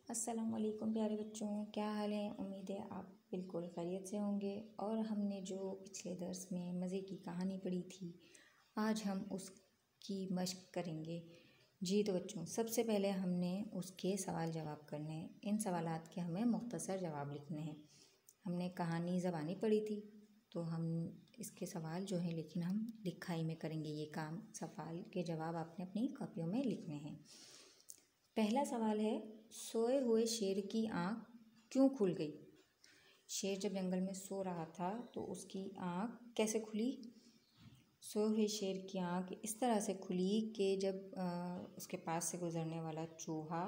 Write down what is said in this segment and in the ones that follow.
अस्सलाम वालेकुम प्यारे बच्चों, क्या हाल है। उम्मीद है आप बिल्कुल खैरियत से होंगे। और हमने जो पिछले दर्स में मज़े की कहानी पढ़ी थी, आज हम उसकी मश्क करेंगे। जी तो बच्चों, सबसे पहले हमने उसके सवाल जवाब करने हैं। इन सवालात के हमें मुख्तसर जवाब लिखने हैं। हमने कहानी ज़बानी पढ़ी थी, तो हम इसके सवाल जो हैं लेकिन हम लिखाई में करेंगे ये काम। सवाल के जवाब आपने अपनी कॉपियों में लिखने हैं। पहला सवाल है, सोए हुए शेर की आँख क्यों खुल गई। शेर जब जंगल में सो रहा था तो उसकी आँख कैसे खुली। सोए हुए शेर की आँख इस तरह से खुली कि जब उसके पास से गुजरने वाला चूहा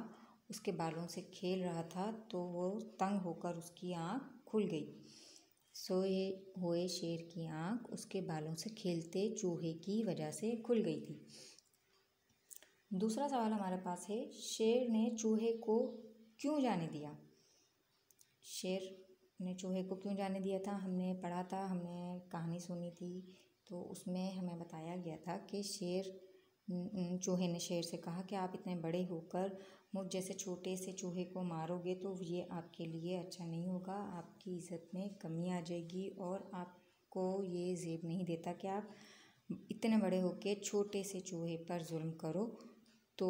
उसके बालों से खेल रहा था तो वो तंग होकर उसकी आँख खुल गई। सोए हुए शेर की आँख उसके बालों से खेलते चूहे की वजह से खुल गई थी। दूसरा सवाल हमारे पास है, शेर ने चूहे को क्यों जाने दिया। शेर ने चूहे को क्यों जाने दिया था, हमने पढ़ा था, हमने कहानी सुनी थी, तो उसमें हमें बताया गया था कि चूहे ने शेर से कहा कि आप इतने बड़े होकर मुझ जैसे छोटे से चूहे को मारोगे तो ये आपके लिए अच्छा नहीं होगा, आपकी इज़्ज़त में कमी आ जाएगी और आपको ये ज़ेब नहीं देता कि आप इतने बड़े होकर छोटे से चूहे पर जुल्म करो। तो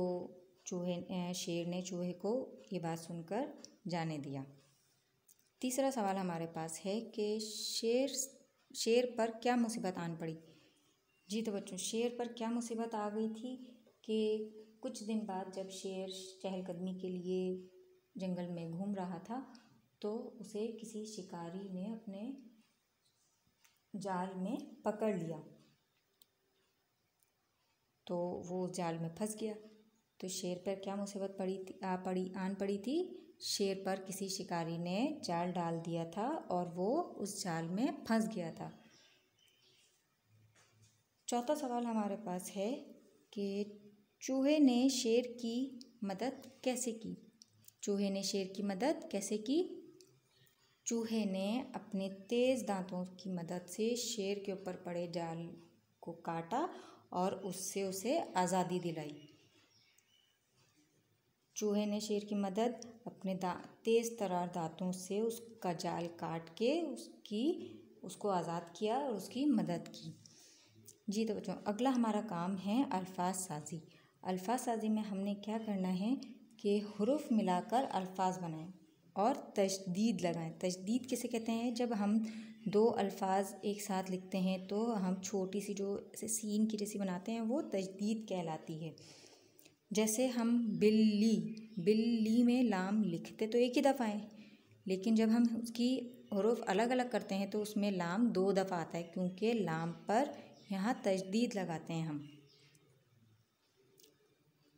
शेर ने चूहे को ये बात सुनकर जाने दिया। तीसरा सवाल हमारे पास है कि शेर पर क्या मुसीबत आन पड़ी। जी तो बच्चों, शेर पर क्या मुसीबत आ गई थी कि कुछ दिन बाद जब शेर चहलकदमी के लिए जंगल में घूम रहा था तो उसे किसी शिकारी ने अपने जाल में पकड़ लिया, तो वो जाल में फंस गया। तो शेर पर क्या मुसीबत आन पड़ी थी। शेर पर किसी शिकारी ने जाल डाल दिया था और वो उस जाल में फंस गया था। चौथा सवाल हमारे पास है कि चूहे ने शेर की मदद कैसे की। चूहे ने शेर की मदद कैसे की। चूहे ने अपने तेज़ दांतों की मदद से शेर के ऊपर पड़े जाल को काटा और उससे उसे आज़ादी दिलाई। चूहे ने शेर की मदद अपने तेज़ तरार दांतों से उसका जाल काट के उसको आज़ाद किया और उसकी मदद की। जी तो बच्चों, अगला हमारा काम है अल्फाज साजी। अल्फाज साजी में हमने क्या करना है कि हुरूफ मिलाकर अल्फाज बनाएं और तशदीद लगाएं। तशदीद किसे कहते हैं, जब हम दो अल्फाज एक साथ लिखते हैं तो हम छोटी सी जो सीन की जैसी बनाते हैं वो तशदीद कहलाती है। जैसे हम बिल्ली में लाम लिखते तो एक ही दफ़ा है, लेकिन जब हम उसकी हुरूफ अलग अलग करते हैं तो उसमें लाम 2 दफ़ा आता है, क्योंकि लाम पर यहाँ तशदीद लगाते हैं हम।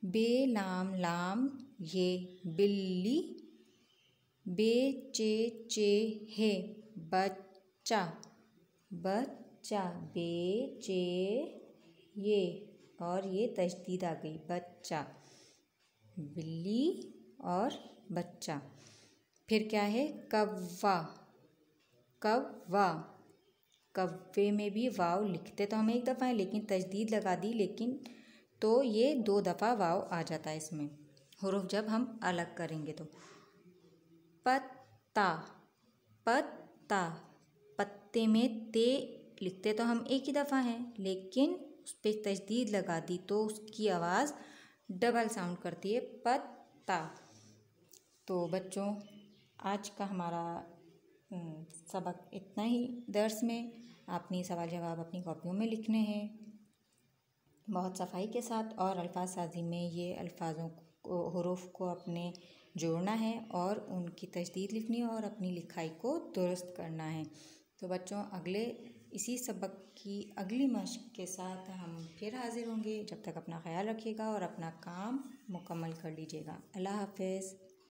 बे लाम लाम ये बिल्ली, बे चे है बच्चा, बे चे ये, और ये तशदीद आ गई बच्चा, बिल्ली और बच्चा। फिर क्या है, कव्वा, कव्वे में भी वाव लिखते तो हम एक दफ़ा है लेकिन तशदीद लगा दी, लेकिन तो ये 2 दफ़ा वाव आ जाता है इसमें हुरूफ जब हम अलग करेंगे तो। पत्ता, पत्ते में ते लिखते तो हम एक ही दफ़ा हैं, लेकिन उस पर तशदीद लगा दी तो उसकी आवाज़ डबल साउंड करती है, पत्ता। तो बच्चों, आज का हमारा सबक इतना ही। दर्स में आपने सवाल जवाब अपनी कॉपियों में लिखने हैं बहुत सफाई के साथ, और अल्फाज साजी में ये अल्फाजों को हुरूफ को अपने जोड़ना है और उनकी तशदीद लिखनी है और अपनी लिखाई को दुरुस्त करना है। तो बच्चों, इसी सबक की अगली मश्क के साथ हम फिर हाजिर होंगे। जब तक अपना ख्याल रखिएगा और अपना काम मुकम्मल कर लीजिएगा। अल्लाह हाफ़िज़।